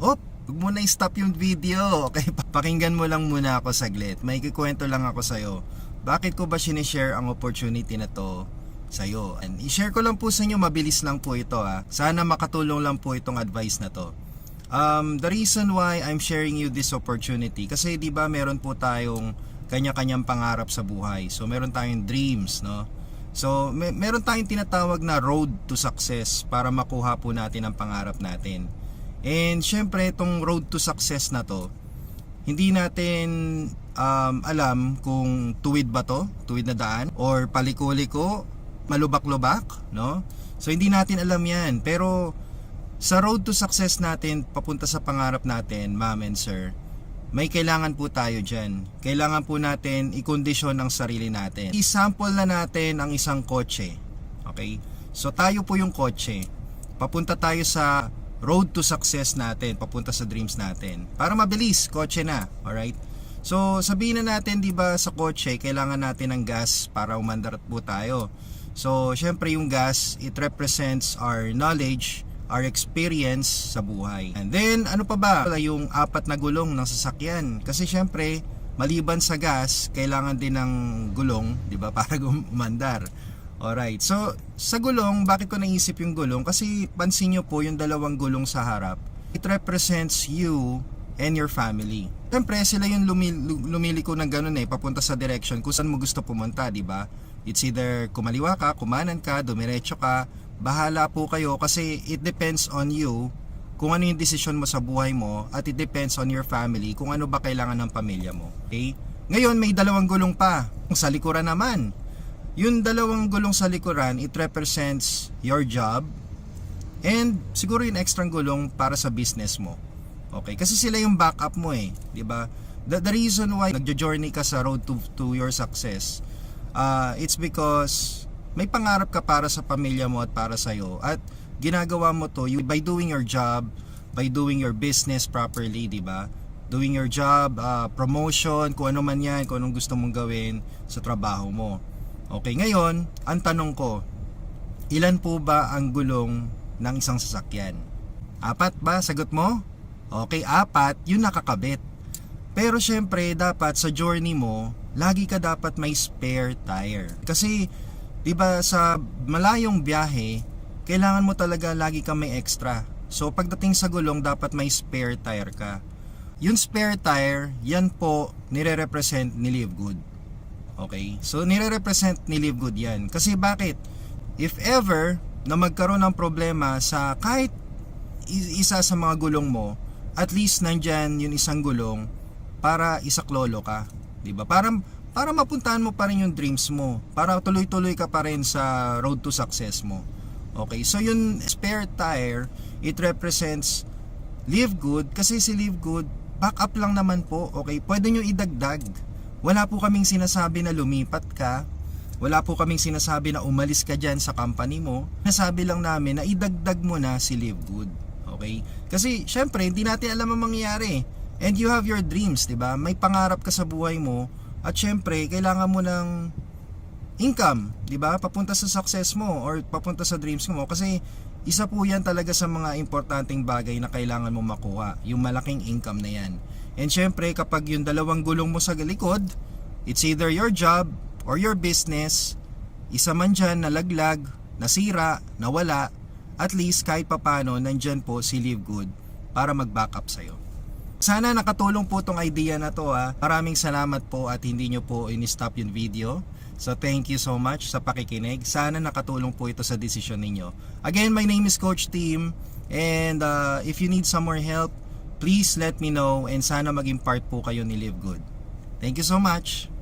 Huwag mo na i-stop yung video. Okay, pakinggan mo lang muna ako saglit. May kikwento lang ako sa'yo. Bakit ko ba sinishare ang opportunity na to sa'yo? And i-share ko lang po sa inyo, mabilis lang po ito ha. Sana makatulong lang po itong advice na to. The reason why I'm sharing you this opportunity, kasi di ba meron po tayong kanya-kanyang pangarap sa buhay. So meron tayong dreams, no? So meron tayong tinatawag na road to success para makuha po natin ang pangarap natin. And syempre itong road to success na to, hindi natin alam kung tuwid ba to, tuwid na daan, or paliko-liko, malubak-lubak, no? So hindi natin alam yan. Pero sa road to success natin, papunta sa pangarap natin, ma'am and sir, may kailangan po tayo dyan. Kailangan po natin i-kondisyon ang sarili natin. I-sample na natin ang isang kotse. Okay? So tayo po yung kotse. Papunta tayo sa road to success natin, papunta sa dreams natin. Para mabilis, kotse na. Alright? So sabihin na natin, di ba, sa kotse, kailangan natin ng gas para umandar po tayo. So syempre yung gas, it represents our knowledge, our experience sa buhay. And then, ano pa ba? Yung apat na gulong ng sasakyan. Kasi syempre, maliban sa gas, kailangan din ng gulong, di ba, para gumandar. Alright, so sa gulong, bakit ko naisip yung gulong? Kasi pansin nyo po yung dalawang gulong sa harap. It represents you and your family. Syempre, sila yung lumiliko ng ganun papunta sa direction kung saan mo gusto pumunta, di ba? It's either kumaliwa ka, kumanan ka, dumiretso ka, bahala po kayo kasi it depends on you kung ano yung desisyon mo sa buhay mo, at it depends on your family kung ano ba kailangan ng pamilya mo. Okay? Ngayon may dalawang gulong pa sa likuran naman. Yung dalawang gulong sa likuran, it represents your job and siguro yung extra gulong para sa business mo. Okay? Kasi sila yung backup mo di ba? The reason why nagjo-journey ka sa road to your success, it's because may pangarap ka para sa pamilya mo at para sa iyo, at ginagawa mo to by doing your job, by doing your business properly, di ba? Doing your job, promotion, kung ano man yan, kung anong gusto mong gawin sa trabaho mo. Okay, ngayon, ang tanong ko, ilan po ba ang gulong ng isang sasakyan? 4 ba? Sagot mo? Okay, 4, yun nakakabit. Pero syempre, dapat sa journey mo, lagi ka dapat may spare tire. Kasi diba sa malayong biyahe, kailangan mo talaga lagi kang may extra. So pagdating sa gulong, dapat may spare tire ka. Yung spare tire, yan po nire-represent ni Live Good. Okay? So nire-represent ni Live Good yan. Kasi bakit? If ever na magkaroon ng problema sa kahit isa sa mga gulong mo, at least nandyan yung isang gulong para isaklolo ka. Diba? Para mapuntahan mo pa rin yung dreams mo, para tuloy-tuloy ka pa rin sa road to success mo. Okay, so yung spare tire, it represents Live Good, kasi si Live Good, backup lang naman po. Okay, pwede nyo idagdag. Wala po kaming sinasabi na lumipat ka, wala po kaming sinasabi na umalis ka dyan sa company mo. Nasabi lang namin na idagdag mo na si Live Good. Okay, kasi syempre hindi natin alam ang mangyayari, and you have your dreams, diba? May pangarap ka sa buhay mo. At syempre, kailangan mo ng income, di ba? Papunta sa success mo or papunta sa dreams mo. Kasi isa po yan talaga sa mga importanteng bagay na kailangan mo makuha, yung malaking income na yan. And syempre, kapag yung dalawang gulong mo sa likod, it's either your job or your business, isa man dyan nalaglag, nasira, nawala, at least kahit papano, nandyan po si Live Good para mag-backup sa'yo. Sana nakatulong po tong idea na to Maraming salamat po at hindi nyo po in-stop yung video. So thank you so much sa pakikinig. Sana nakatulong po ito sa decision ninyo. Again, my name is Coach Tim, and if you need some more help, please let me know, and sana maging part po kayo ni Live Good. Thank you so much.